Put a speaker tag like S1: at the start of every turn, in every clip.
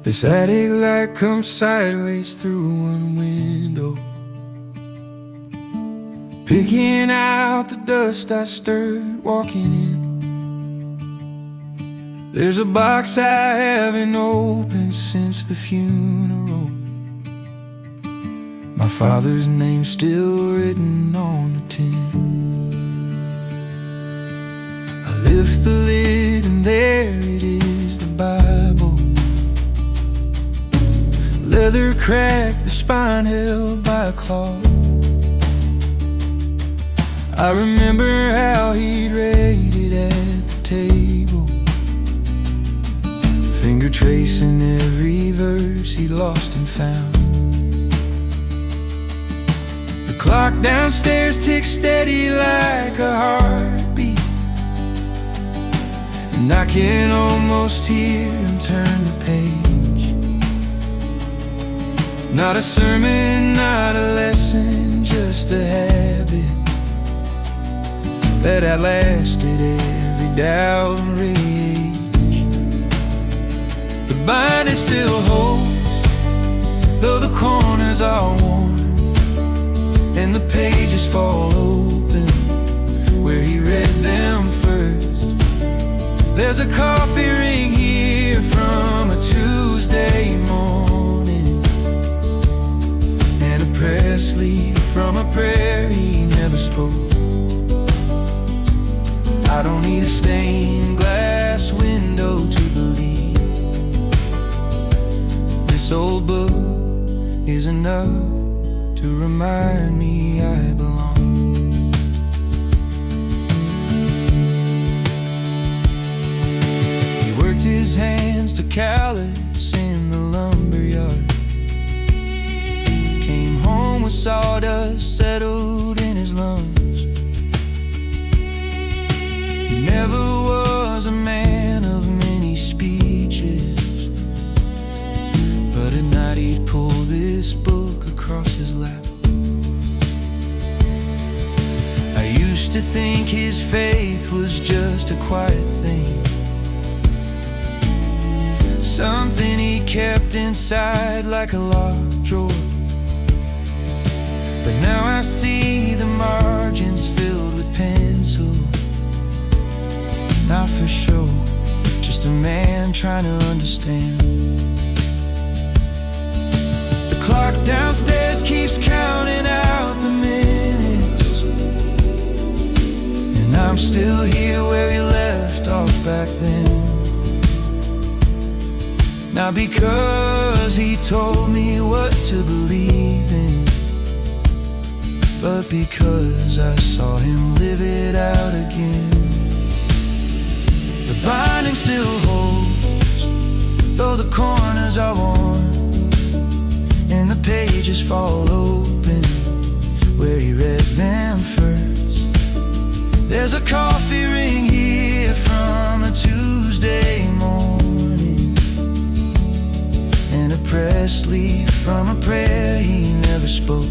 S1: This attic light comes sideways through one window, picking out the dust I stirred walking in. There's a box I haven't opened since the funeral, my father's name's still written on the tin. I lift the lid and there it is, the Bible. Leather cracked, the spine held by a claw. I remember how he'd read it at the table, finger tracing every verse he'd lost and found. The clock downstairs ticks steady like a heartbeat, and I can almost hear him turn the page. Not a sermon, not a lesson, just a habit that outlasted every doubt and rage. The binding still holds, though the corners are worn, and the pages fall open where he read them first. There's a coffee ring here from a Tuesday morning, and a press leaf from a prayer he never spoke. I don't need a stained glass window to believe this old book is enough to remind me I belong. He worked his hands to callous in the lumberyard, came home with sawdust settled in his lungs. He never was a man of many speeches, but at night he'd pull this book across his lap. I used to think his faith was just a quiet thing, something he kept inside like a locked drawer. But now I see the margins filled with pencil, not for show, just a man trying to understand. The clock downstairs keeps counting out the minutes, and I'm still here where we left off back then. Not because he told me what to believe in, but because I saw him live it out again. The binding still holds, though the corners are worn, and the pages fall open where he read them first. There's a coffee ring here from a Tuesday morning, and a press leaf from a prayer he never spoke.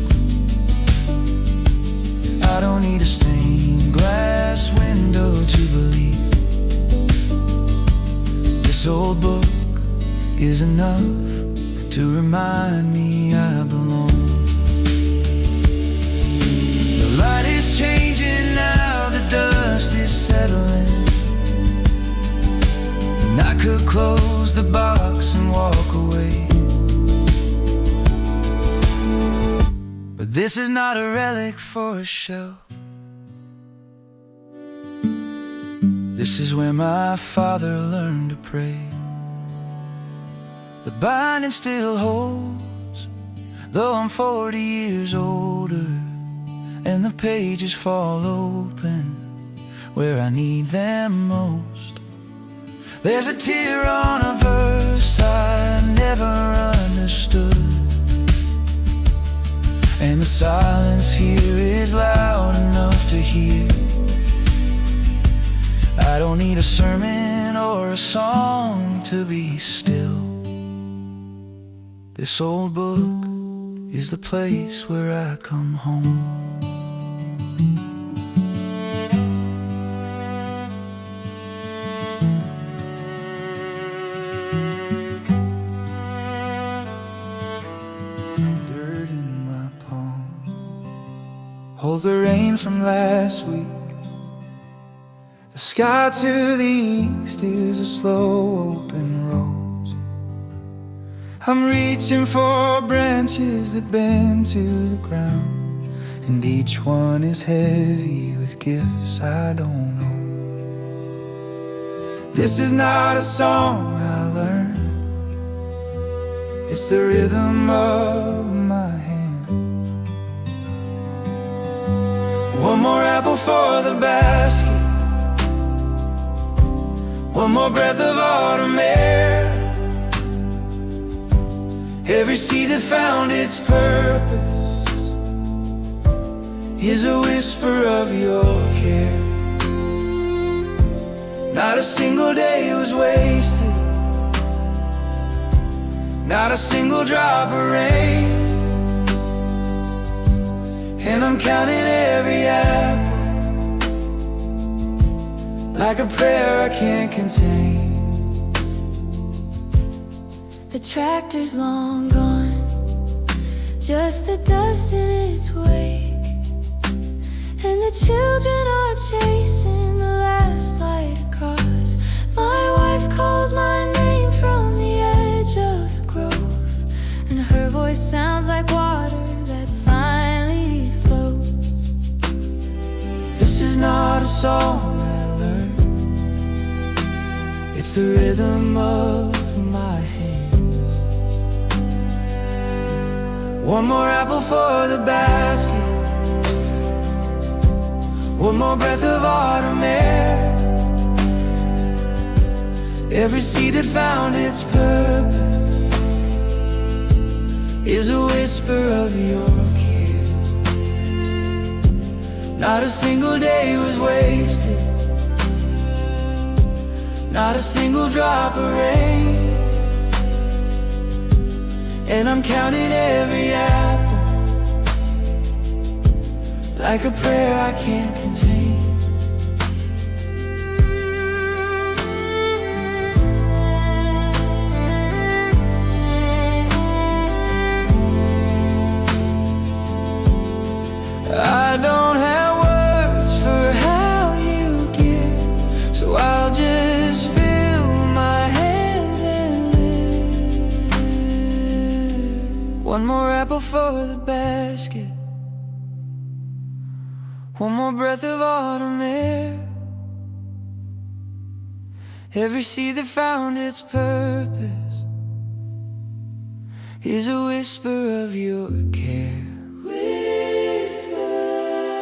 S1: I don't need a stained glass window to believe this old book is enough to remind me I belong. The light is changing now, the dust is settling, and I could close the box and walk away, but this is not a relic for a shelf. This is where my father learned to pray. The binding still holds, though I'm 40 years older, and the pages fall open where I need them most. There's a tear on a verse I never understood, and the silence here is loud enough to hear. I don't need a sermon or a song to be still. This old book is the place where I come home. pulls the rain from last week. The sky to the east is a slow open rose. I'm reaching for branches that bend to the ground, and each one is heavy with gifts I don't know. This is not a song I learned, it's the rhythm of my hands. One more apple for the basket, one more breath of autumn air. Every seed that found its purpose is a whisper of your care. Not a single day was wasted, not a single drop of rain. And I'm counting every apple like a prayer I can't contain.
S2: The tractor's long gone, just the dust in its wake, and the children are chasing the last light across. My wife calls my name from the edge of the grove, and her voice sounds like water that finally flows.
S1: This is not a song I learned, it's the rhythm of my hands. One more apple for the basket, one more breath of autumn air. Every seed that found its purpose is a whisper of your care. Not a single day was wasted, not a single drop of rain. And I'm counting every apple like a prayer I can't contain. I don't have words for how you give, so I'll just fill my hands and live. One more apple for the basket, one more breath of autumn air. Every seed that found its purpose is a whisper of your care.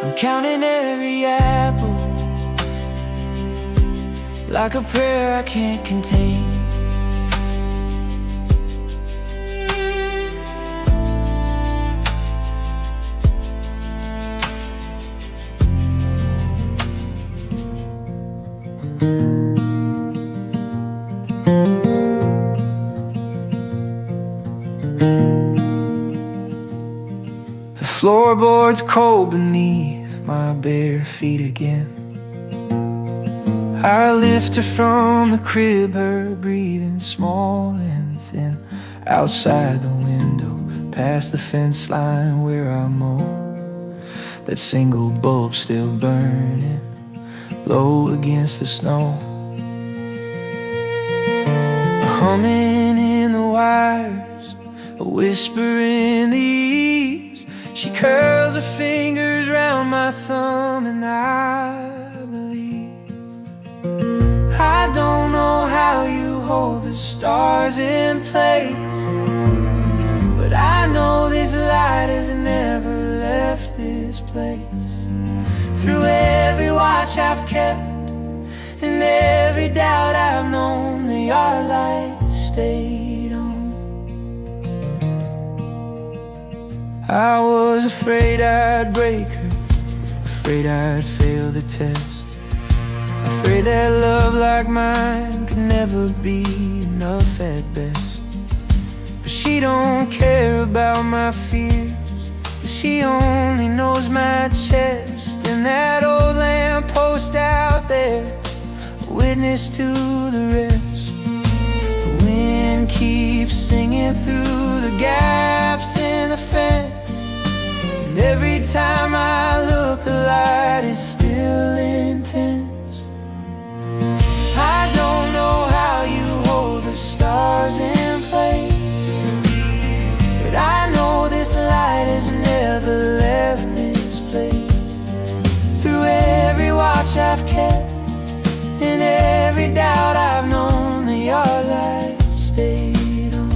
S1: I'm counting every apple like a prayer I can't contain. The floorboard's cold beneath my bare feet again. I lift her from the crib, her breathing small and thin. Outside the window, past the fence line where I mow, that single bulb still burning low against the snow. A humming in the wires, a whisper in the eaves. She curls her fingers round my thumb and I believe. I don't know how you hold the stars in place, but I know this light has never left this place. Through every watch I've kept and every doubt I've known, the yard light stayed on. I was afraid I'd break her, afraid I'd fail the test, afraid that love like mine could never be enough at best. But she don't care about my fears, she only knows my chest. And that old lamppost out there, a witness to the rest. The wind keeps singing through the gaps in the fence, and every time I look light is still intense. I don't know how you hold the stars in place, but I know this light has never left this place. Through every watch I've kept, in every doubt I've known, that your light stayed on.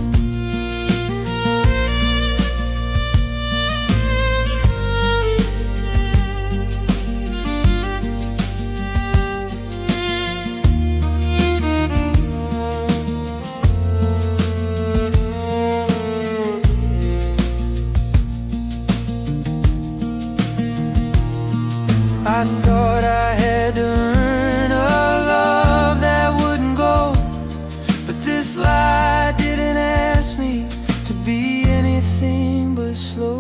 S1: I thought I had to earn a love that wouldn't go, but this light didn't ask me to be anything but slow.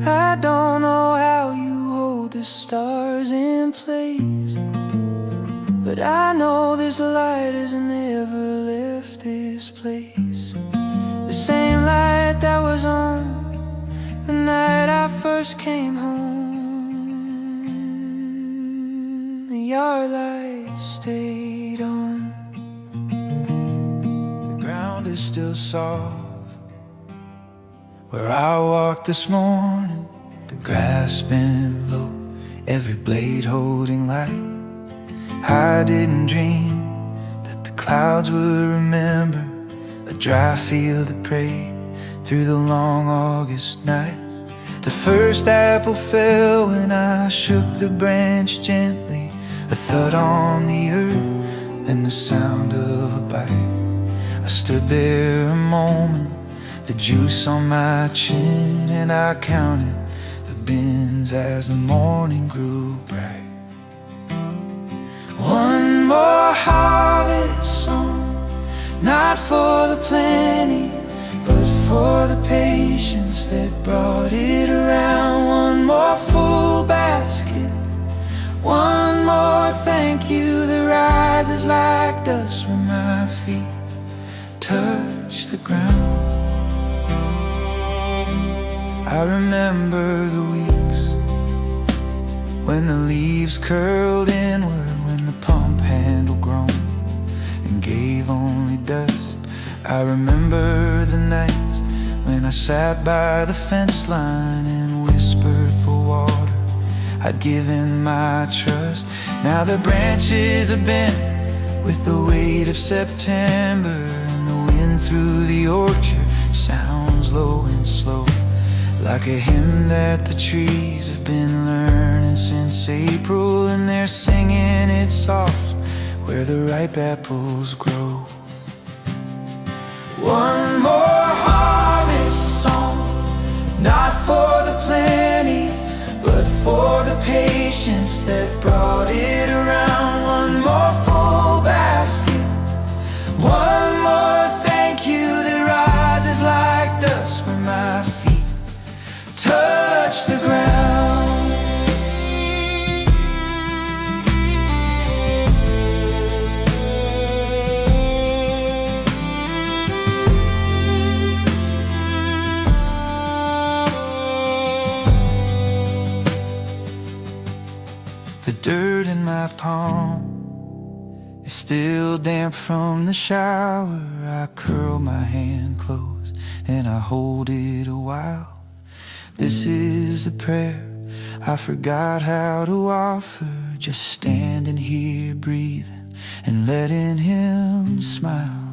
S1: I don't know how you hold the stars in place, but I know this light has never left this place. The same light that was on the night I first came home, your light stayed on. The ground is still soft where I walked this morning. The grass bent low, every blade holding light. I didn't dream that the clouds would remember a dry field that prayed through the long August nights. The first apple fell when I shook the branch gently, a thud on the earth, then the sound of a bite. I stood there a moment, the juice on my chin, and I counted the bins as the morning grew bright. One more harvest song, not for the plenty, but for the patience that brought it around. One more full basket, one more thank you that rises like dust when my feet touch the ground. I remember the weeks when the leaves curled inward, when the pump handle groaned and gave only dust. I remember the nights when I sat by the fence line and whispered for water. I'd given my trust. Now the branches are bent with the weight of September, and the wind through the orchard sounds low and slow, like a hymn that the trees have been learning since April, and they're singing it soft where the ripe apples grow. One more harvest song, not for the plenty, but for the patience that brought it around. One more full basket, one more thank you that rises like dust when my feet touch the ground. The dirt in my palm is still damp from the shower. I curl my hand close and I hold it a while. This is the prayer I forgot how to offer, just standing here breathing and letting Him smile.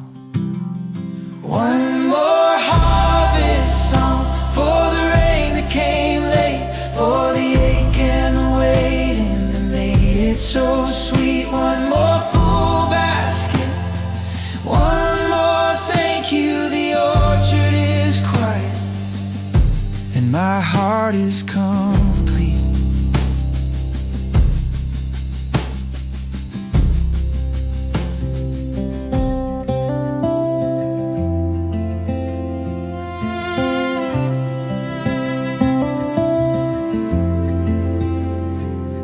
S1: One more harvest song for the rain that came late, for the ache and the waiting that made it so sweet. One more full basket, one more thank you. The orchard is quiet and my heart is complete.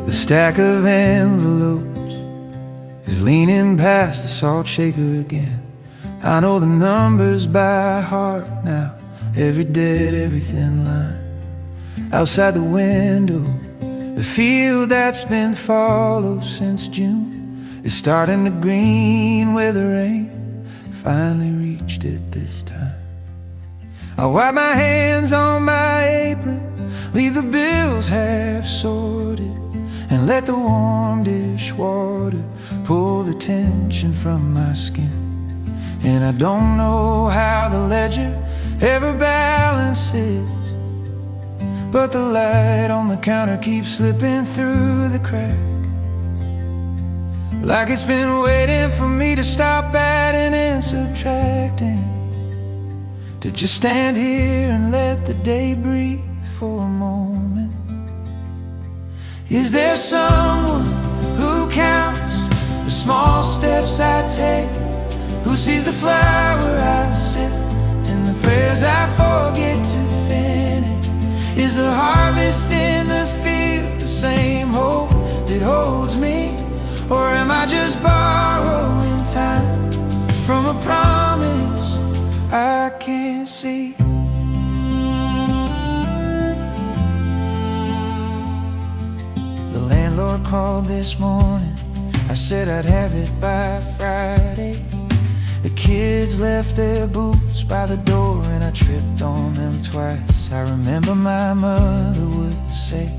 S1: The stack of envelopes is leaning past the salt shaker again. I know the numbers by heart now, every dead, every thin line. outside the window, the field that's been fallow since June is starting to green where the rain finally reached it this time. I wipe my hands on my apron, leave the bills half sorted, and let the warm dishwater pull the tension from my skin. And I don't know how the ledger ever balances, but the light on the counter keeps slipping through the crack, like it's been waiting for me to stop adding and subtracting, to just stand here and let the day breathe for a moment. Is there someone who counts the small steps I take, who sees the flower I sift and the prayers I forget to finish? Is the harvest in the field the same hope that holds me, or am I just borrowing time from a promise I can't see? The landlord called this morning, I said I'd have it by Friday. The kids left their boots by the door and I tripped on them twice. I remember my mother would say,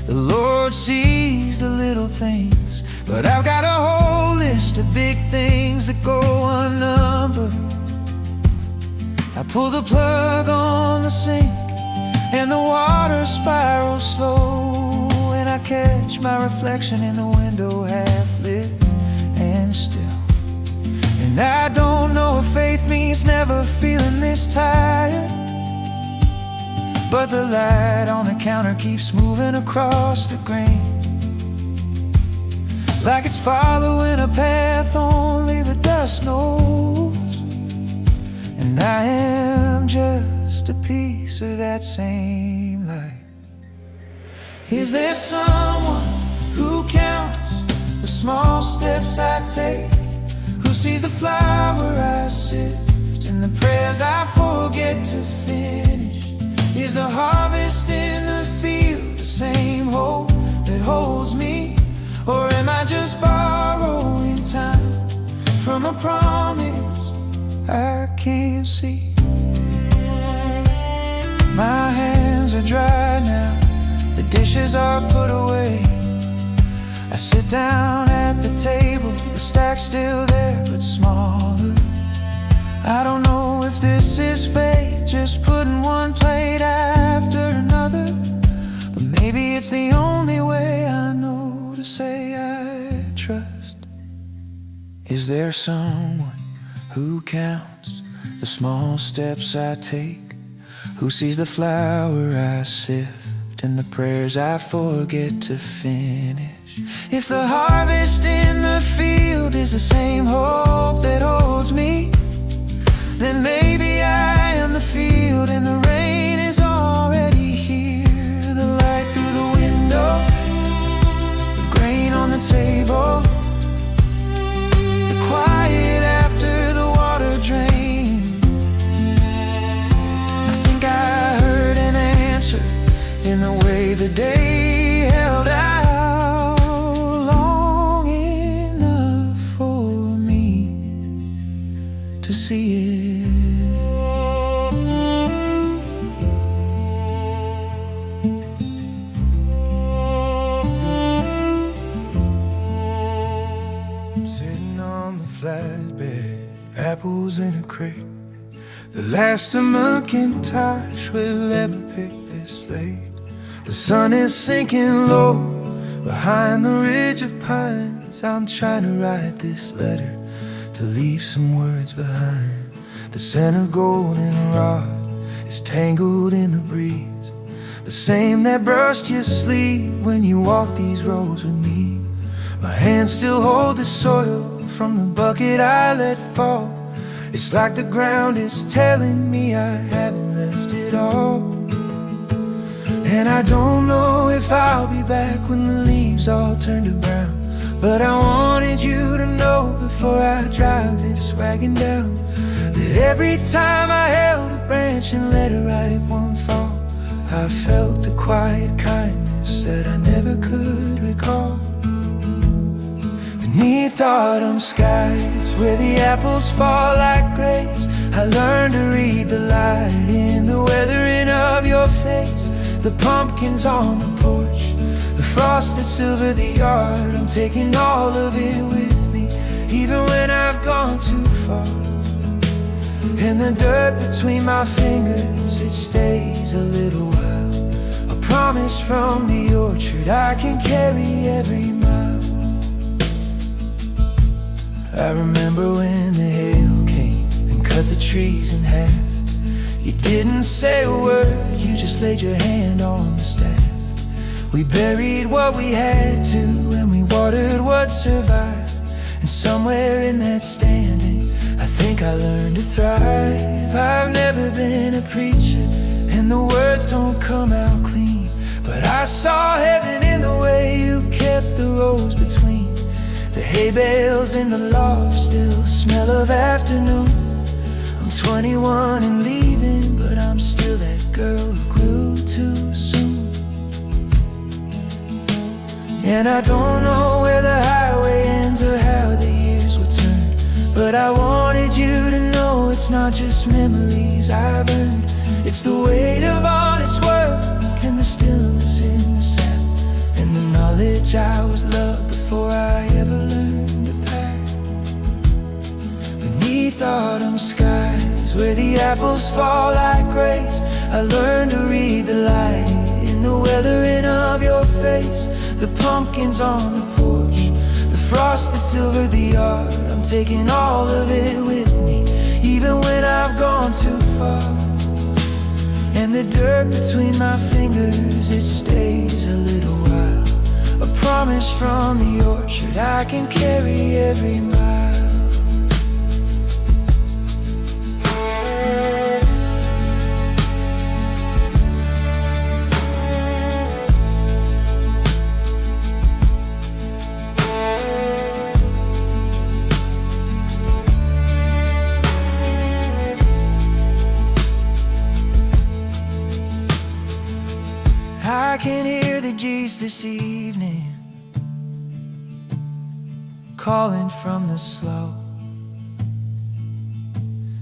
S1: the Lord sees the little things, but I've got a whole list of big things that go unnumbered. I pull the plug on the sink and the water spirals slow, and I catch my reflection in the window, half lit and still. And I don't know if faith means never feeling this tired, but the light on the counter keeps moving across the grain, like it's following a path only the dust knows. And I am just a piece of that same light. Is there someone who counts the small steps I take, who sees the flower I sift and the prayers I forget to finish? Is the harvest in the field the same hope that holds me, or am I just borrowing time from a promise I can't see? My hands are dry now, the dishes are put away. I sit down at the table, the stack's still there but smaller. I don't know if this is faith, just putting one plate after another, but maybe it's the only way I know to say I trust. Is there someone who counts the small steps I take, who sees the flower I sift and the prayers I forget to finish? If the harvest in the field is the same hope that holds me, then maybe I am the field and the rain is already here. The light through the window, the grain on the table, the quiet after the water drain. I think I heard an answer in the way the day held out long enough for me to see it. Sitting on the flatbed, apples in a crate, the last a Macintosh will ever pick this late. The sun is sinking low behind the ridge of pines. I'm trying to write this letter to leave some words behind. The scent of goldenrod is tangled in the breeze, the same that brushed your sleeve when you walked these roads with me. My hands still hold the soil from the bucket I let fall. It's like the ground is telling me I haven't left it all. And I don't know if I'll be back when the leaves all turn to brown, but I wanted you to know before I drive this wagon down, that every time I held a branch and let a ripe one fall, I felt a quiet kindness that I never could recall. Beneath autumn skies, where the apples fall like grapes, I learned to read the light in the weathering of your face. The pumpkins on the porch, the frost that silvered the yard, I'm taking all of it with me, even when I've gone too far. And the dirt between my fingers, it stays a little while. A promise from the orchard I can carry every mile. I remember when the hail came and cut the trees in half. You didn't say a word, you just laid your hand on the staff. We buried what we had to, and we watered what survived. And somewhere in that standing, I think I learned to thrive. I've never been a preacher, and the words don't come out clean, but I saw heaven in the way you kept the rows between. The hay bales in the loft still smell of afternoon. I'm 21 and leaving, but I'm still that girl who grew too soon. And I don't know where the highway ends or how the years will turn, but I wanted you to know it's not just memories I've earned. It's the weight of honest work and the stillness in the sound, and the knowledge I was loved before I ever learned to pack. Beneath autumn skies, where the apples fall like grace, I learned to read the light in the weathering of your face. The pumpkins on the porch, the frost that silvered the yard, I'm taking all of it with me, even when I've gone too far. And the dirt between my fingers, it stays a little while. A promise from the orchard I can carry every mile. I can hear the geese this evening calling from the slough.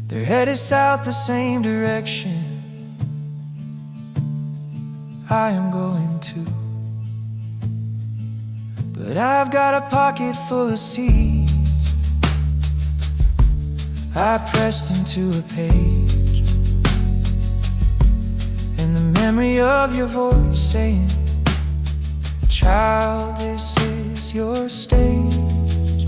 S1: They're headed south the same direction I am going to. But I've got a pocket full of seeds I pressed into a page, and the memory of your voice saying, "Child, this is your stage."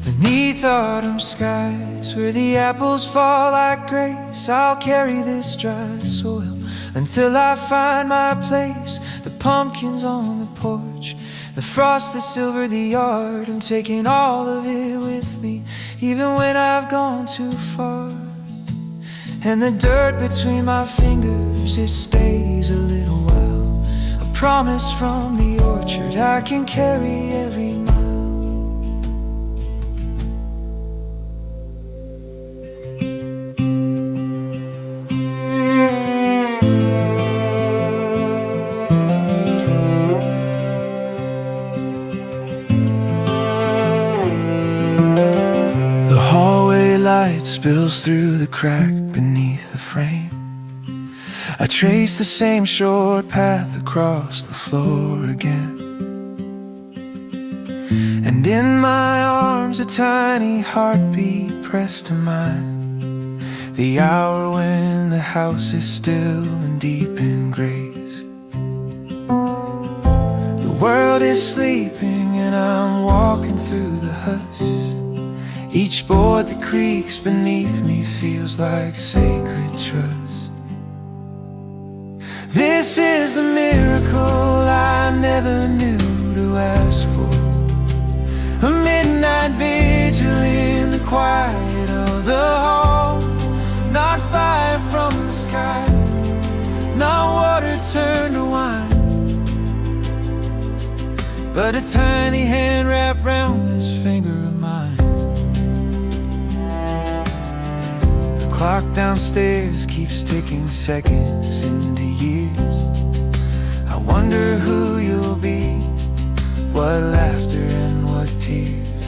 S1: Beneath autumn skies, where the apples fall like grace, I'll carry this dry soil until I find my place. The pumpkins on the porch, the frost that silvered the yard, I'm taking all of it with me, even when I've gone too far. And the dirt between my fingers, it stays a little while. A promise from the orchard I can carry every mile. The hallway light spills through the crack beneath the frame. I trace the same short path across the floor again, and in my arms a tiny heartbeat pressed to mine. The hour when the house is still and deep in grace. The world is sleeping and I'm walking through the hush. Each board that creaks beneath me feels like sacred trust. This is the miracle I never knew to ask for. A midnight vigil in the quiet of the hall. Not fire from the sky, not water turned to wine, but a tiny hand wrapped round this finger of mine. clock downstairs keeps ticking seconds into years. I wonder who you'll be, what laughter and what tears.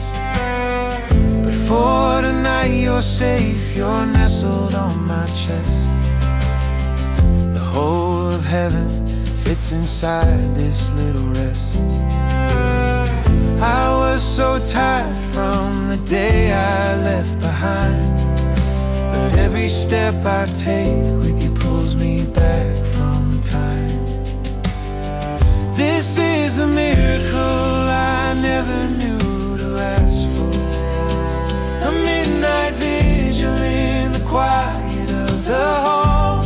S1: But for tonight you're safe, you're nestled on my chest. The whole of heaven fits inside this little rest. I was so tired from the day I left behind, but every step I take with you pulls me back from time. This is the miracle I never knew to ask for. A midnight vigil in the quiet of the hall.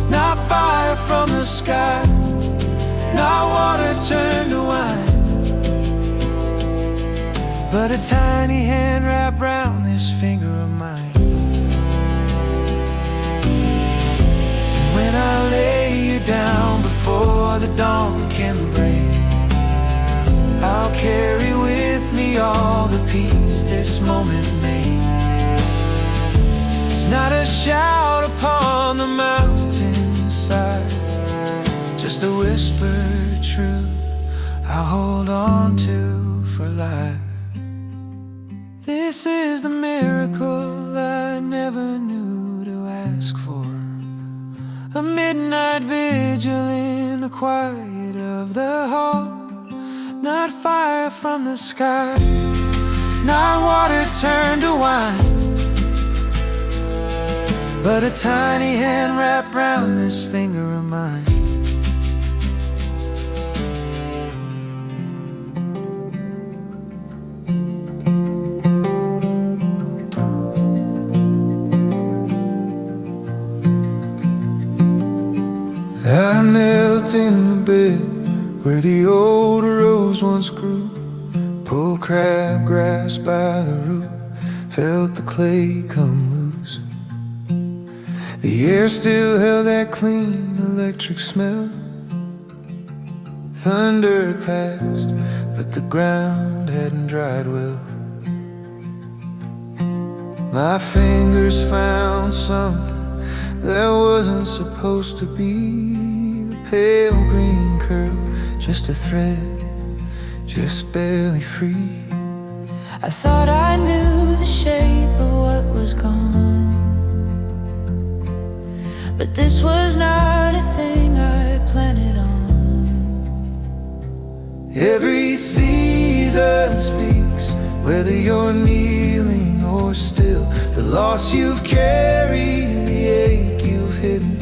S1: Not fire from the sky, not water turned to wine, but a tiny hand wrapped round this finger of mine. And when I lay you down before the dawn can break, I'll carry with me all the peace this moment made. It's not a shout upon the mountainside, just a whispered truth I'll hold on to for life. This is the miracle I never knew to ask for. A midnight vigil in the quiet of the hall. Not fire from the sky, not water turned to wine, but a tiny hand wrapped round this finger of mine. I knelt in the bed where the old rose once grew, pulled crabgrass by the root, felt the clay come loose. The air still held that clean electric smell. Thunder had passed, but the ground hadn't dried well. My fingers found something that wasn't supposed to be. A pale green curl, just a thread, just barely free.
S2: I thought I knew the shape of what was gone, but this was not a thing I planned on.
S1: Every season speaks, whether you're kneeling or still. The loss you've carried, the ache you've hidden.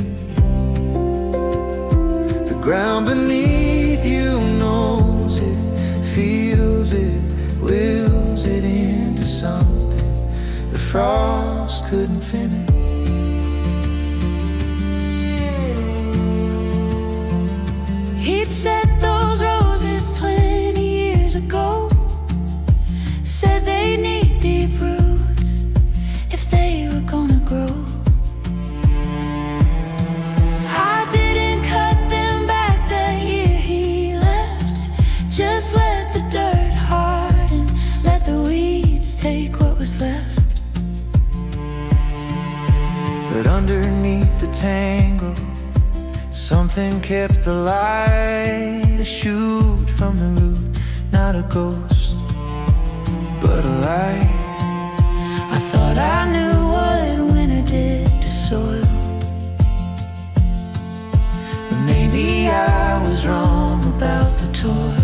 S1: The ground beneath you knows it, feels it, wills it into something the frost couldn't finish.
S2: He'd set those roses 20 years ago, said they need deep roots if they were gonna grow. I didn't cut them back that year he left, just let the dirt harden, let the weeds take what was left.
S1: But underneath the tangle, something kept the light, a shoot from the root, not a ghost, but a life.
S2: I thought I knew what winter did to soil,
S1: but maybe I was wrong about the toil.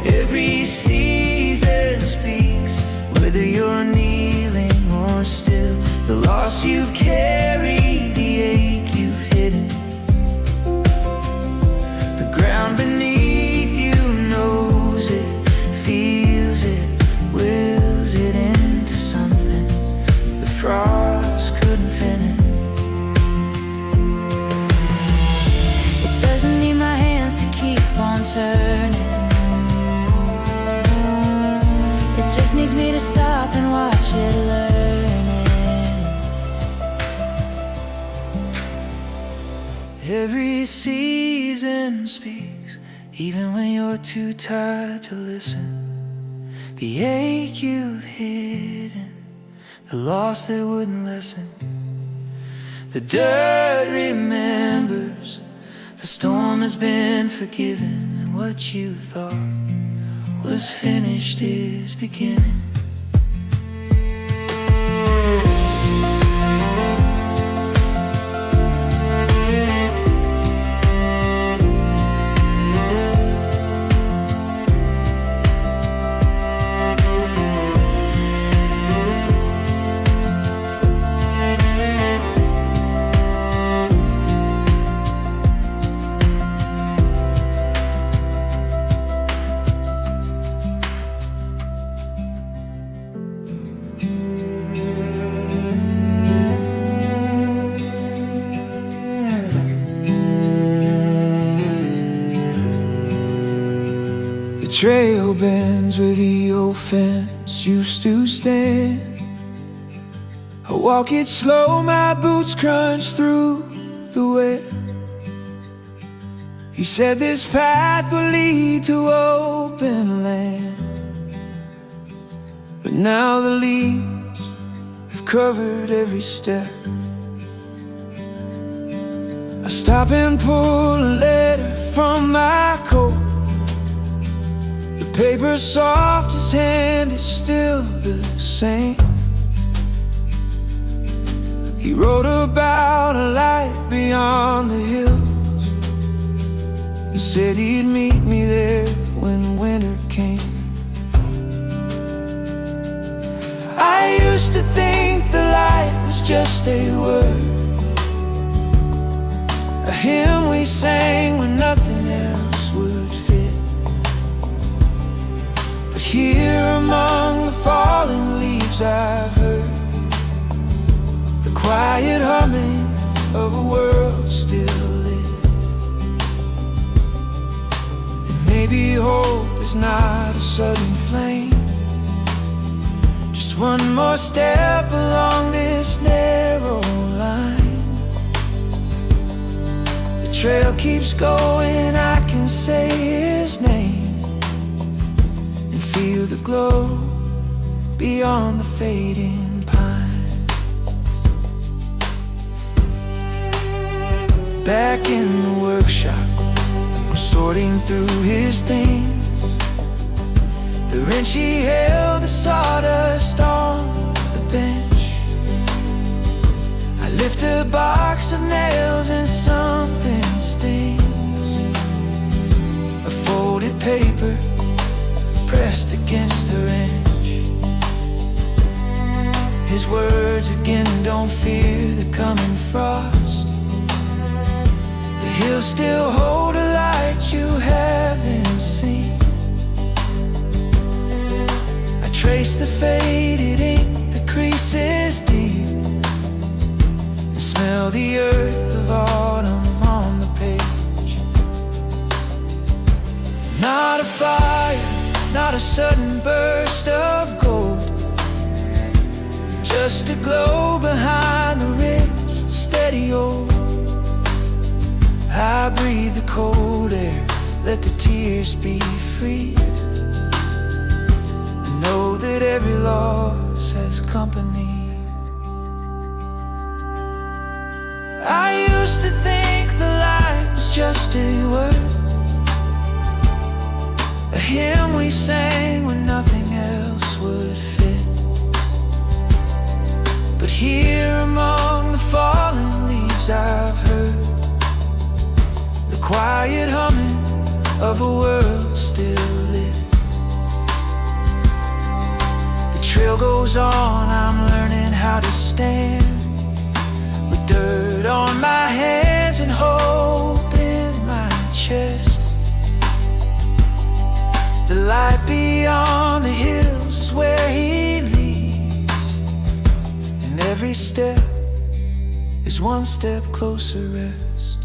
S1: Every season speaks, whether you're kneeling or still. The loss you've carried, the ache you've hidden. The ground beneath you knows it, feels it, wills it into something the frost couldn't finish.
S2: it doesn't need my hands to keep on turning. It just needs me to stop and watch it learning.
S1: Every season speaks, even when you're too tired to listen. The ache you've hidden, the loss that wouldn't lessen. The dirt remembers, the storm has been forgiven, and what you thought was finished is beginning. The trail bends where the old fence used to stand. I walk it slow, my boots crunch through the wet. He said this path will lead to open land, but now the leaves have covered every step. I stop and pull a letter from my coat. Paper soft, his hand is still the same. He wrote about a light beyond the hills, and said he'd meet me there when winter came. I used to think the light was just a word, a hymn we sang when nothing else would fit. But here among the fallen leaves I've heard the quiet humming of a world still lit. And maybe hope is not a sudden flame, just one more step along this narrow line. The trail keeps going, I can say his name, feel the glow beyond the fading pines. Back in the workshop, I'm sorting through his things. The wrench he held, the sawdust on the bench. I lift a box of nails and something stings. A folded paper pressed against the wrench. His words again, don't fear the coming frost. The hills still hold a light you haven't seen. I trace the faded ink, the creases deep, and smell the earth of autumn on the page. Not a fire, not a sudden burst of gold, just a glow behind the rich, steady old. I breathe the cold air, let the tears be free, and know that every loss has company. I used to think the light was just a word, a hymn we sang when nothing else would fit. But here among the fallen leaves I've heard the quiet humming of a world still lit. The trail goes on, I'm learning how to stand with dirt on my hands and hope in my chest. The light beyond the hills is where he leads, and every step is one step closer rest.